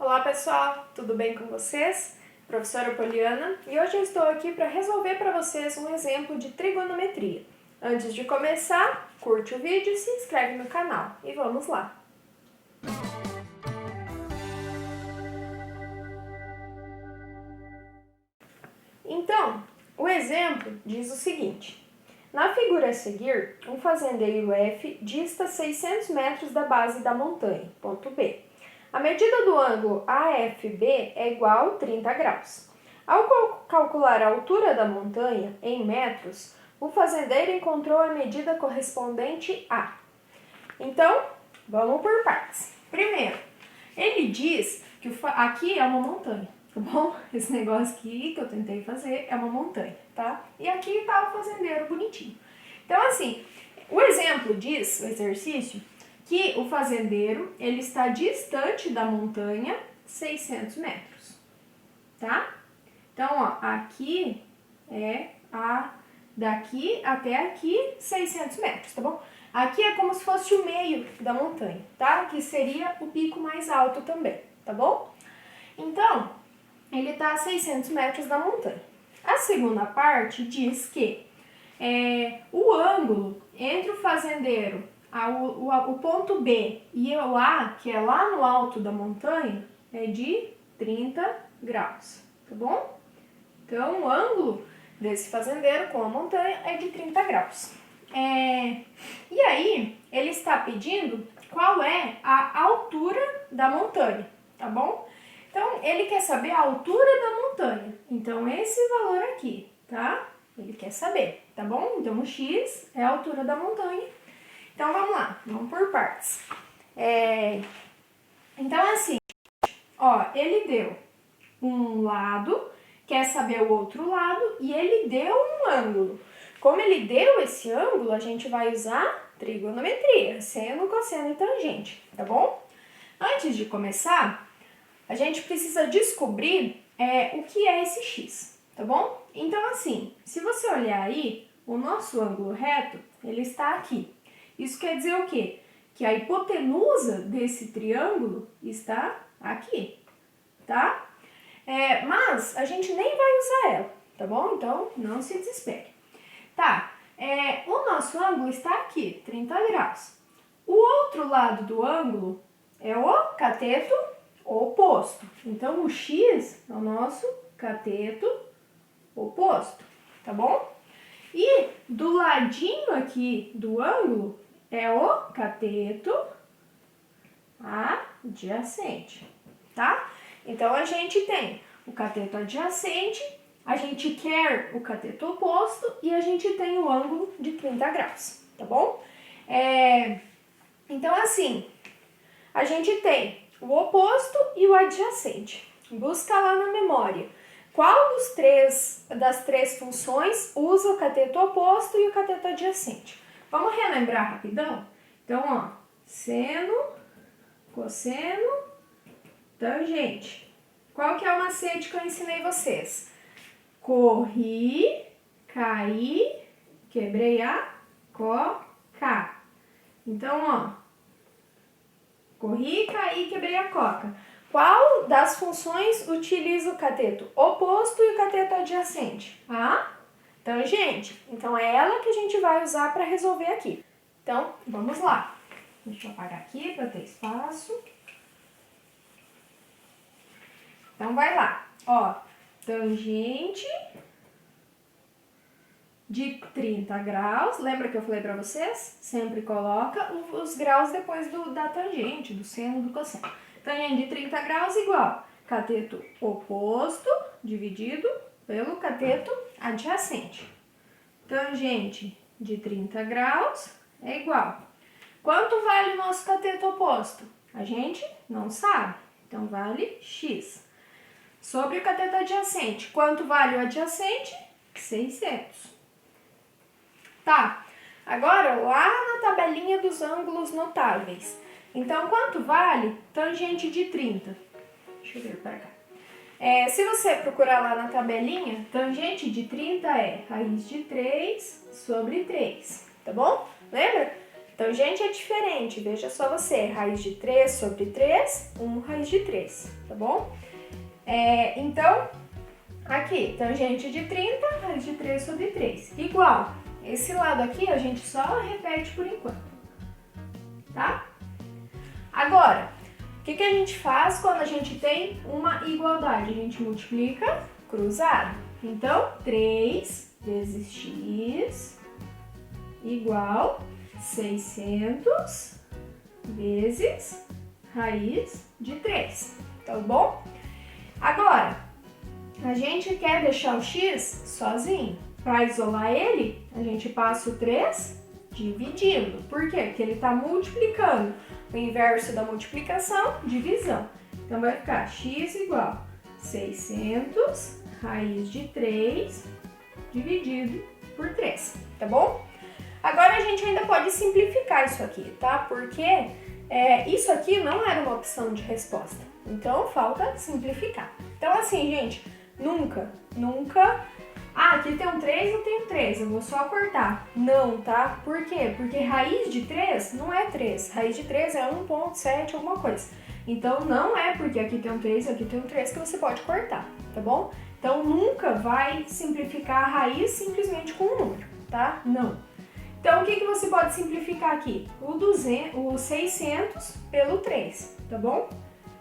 Olá pessoal, tudo bem com vocês? Professora Poliana, e hoje eu estou aqui para resolver para vocês um exemplo de trigonometria. Antes de começar, curte o vídeo e se inscreve no canal. E vamos lá! Então, o exemplo diz o seguinte: na figura a seguir, um fazendeiro F dista 600 metros da base da montanha, ponto B. A medida do ângulo AFB é igual a 30 graus. Ao calcular a altura da montanha em metros, o fazendeiro encontrou a medida correspondente a. Então, vamos por partes. Primeiro, ele diz que aqui é uma montanha, tá bom? Esse negócio aqui que eu tentei fazer é uma montanha, tá? E aqui tá o fazendeiro bonitinho. Então, assim, o exemplo diz, o exercício, que o fazendeiro, ele está distante da montanha 600 metros, tá? Então, ó, aqui é daqui até aqui 600 metros, tá bom? Aqui é como se fosse o meio da montanha, tá? Que seria o pico mais alto também, tá bom? Então, ele está a 600 metros da montanha. A segunda parte diz que o ângulo entre o fazendeiro, o ponto B e o A, que é lá no alto da montanha, é de 30 graus, tá bom? Então, o ângulo desse fazendeiro com a montanha é de 30 graus. E aí, ele está pedindo qual é a altura da montanha, tá bom? Então, ele quer saber a altura da montanha. Então, esse valor aqui, tá? Ele quer saber, tá bom? Então, o x é a altura da montanha. Então, vamos lá, vamos por partes. Então, assim, ó, ele deu um lado, quer saber o outro lado, e ele deu um ângulo. Como ele deu esse ângulo, a gente vai usar trigonometria, seno, cosseno e tangente, tá bom? Antes de começar, a gente precisa descobrir o que é esse x, tá bom? Então, assim, se você olhar aí, o nosso ângulo reto, ele está aqui. Isso quer dizer o quê? Que a hipotenusa desse triângulo está aqui, tá? Mas a gente nem vai usar ela, tá bom? Então, não se desespere. Tá, o nosso ângulo está aqui, 30 graus. O outro lado do ângulo é o cateto oposto. Então, o x é o nosso cateto oposto, tá bom? E do ladinho aqui do ângulo é o cateto adjacente, tá? Então, a gente tem o cateto adjacente, a gente quer o cateto oposto e a gente tem o ângulo de 30 graus, tá bom? Então, assim, a gente tem o oposto e o adjacente. Busca lá na memória. Qual das três funções usa o cateto oposto e o cateto adjacente? Vamos relembrar rapidão? Então, ó, seno, cosseno, tangente. Qual que é o macete que eu ensinei vocês? Corri, caí, quebrei a coca. Então, ó, corri, caí, quebrei a coca. Qual das funções utiliza o cateto oposto e o cateto adjacente? A tangente. Então, é ela que a gente vai usar para resolver aqui. Então, vamos lá. Deixa eu apagar aqui para ter espaço. Então, vai lá. Ó, tangente de 30 graus. Lembra que eu falei para vocês? Sempre coloca os graus depois da tangente, do seno, do cosseno. Tangente de 30 graus igual cateto oposto dividido pelo cateto adjacente. Tangente de 30 graus é igual. Quanto vale o nosso cateto oposto? A gente não sabe. Então, vale x. Sobre o cateto adjacente, quanto vale o adjacente? 600. Tá, agora lá na tabelinha dos ângulos notáveis. Então, quanto vale tangente de 30? Deixa eu ver para cá. Se você procurar lá na tabelinha, tangente de 30 é raiz de 3 sobre 3, tá bom? Lembra? Tangente é diferente, veja só você, raiz de 3 sobre 3, 1 raiz de 3, tá bom? Então, aqui, tangente de 30, raiz de 3 sobre 3, igual. Esse lado aqui a gente só repete por enquanto, tá? Agora, o que a gente faz quando a gente tem uma igualdade? A gente multiplica cruzado. Então, 3 vezes x igual 600 vezes raiz de 3, tá bom? Agora, a gente quer deixar o x sozinho. Para isolar ele, a gente passa o 3 dividindo. Por quê? Porque ele está multiplicando. O inverso da multiplicação, divisão. Então, vai ficar x igual 600 raiz de 3 dividido por 3, tá bom? Agora, a gente ainda pode simplificar isso aqui, tá? Porque isso aqui não era uma opção de resposta. Então, falta simplificar. Então, assim, gente, nunca... aqui tem um 3, eu tenho 3, eu vou só cortar. Não, tá? Por quê? Porque raiz de 3 não é 3. Raiz de 3 é 1,7 alguma coisa. Então, não é porque aqui tem um 3 e aqui tem um 3 que você pode cortar, tá bom? Então, nunca vai simplificar a raiz simplesmente com um número, tá? Não. Então, o que você pode simplificar aqui? O 600 pelo 3, tá bom?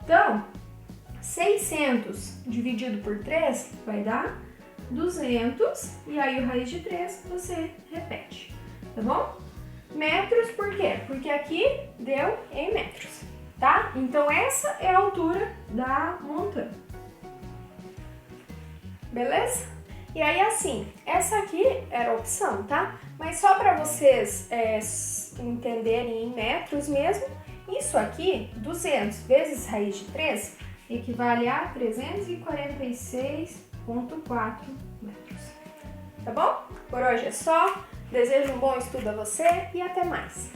Então, 600 dividido por 3 vai dar 200, e aí o raiz de 3 você repete, tá bom? Metros, por quê? Porque aqui deu em metros, tá? Então, essa é a altura da montanha. Beleza? E aí, assim, essa aqui era a opção, tá? Mas só para vocês entenderem em metros mesmo, isso aqui, 200 vezes raiz de 3, equivale a 346,4 metros. Tá bom? Por hoje é só. Desejo um bom estudo a você e até mais!